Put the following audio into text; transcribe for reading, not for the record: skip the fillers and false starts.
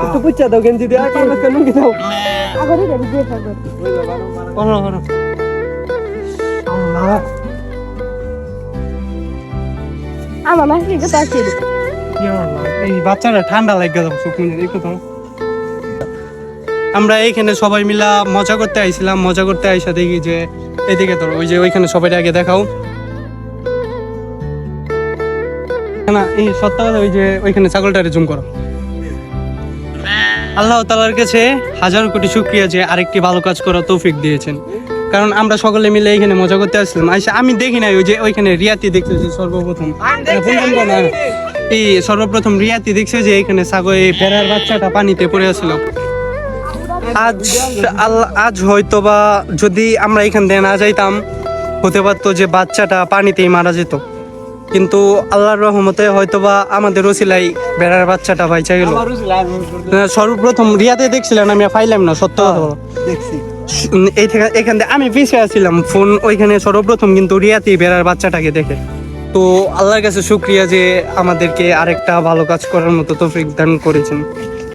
একটু পুচ্ছা দাও গেঞ্জি দিয়ে লুঙ্গি দাও। এই বাচ্চারা ঠান্ডা লাগে আমরা এইখানে সবাই মিলা মজা করতে আইছিলাম, মজা করতে আইসা দেখি যে এদিকে তোর ওই যে ওইখানে সবাই আগে দেখাও না, এই সত্য কথা ওই যে ওইখানে ছাগলটারে জুম করো। আল্লাহ তাআলার কাছে হাজার কোটি শুকরিয়া যে আরেকটি ভালো কাজ করার তৌফিক দিয়েছেন, কারণ আমরা সকলে মিলে এইখানে মজা করতে আসছিলাম। আইসা আমি দেখি নাই ওই যে ওইখানে রিয়াতি দেখছে যে সর্বপ্রথম রিয়াতি দেখছে যে এইখানে ছাগল এই ভেড়ার বাচ্চাটা পানিতে পড়ে আছিল। আজ হয়তোবা যদি আমরা এখান থেকে না যাইতাম হতে পারতো যে বাচ্চাটা পানিতেই মারা যেত, কিন্তু আল্লাহর রহমতে হয়তোবা আমাদের ওসিলাই বেড়ার বাচ্চাটা বাইচা গেল। সর্বপ্রথম রিয়াতে দেখছিলাম আমি পাইলাম না, সত্য কথা দেখছি এখান থেকে আমি পিছিয়ে আসছিলাম ফোন ওইখানে সর্বপ্রথম, কিন্তু রিয়াতেই বেড়ার বাচ্চাটাকে দেখে। তো আল্লাহর কাছে শুকরিয়া যে আমাদেরকে আরেকটা ভালো কাজ করার মতো তৌফিক দান করেছেন।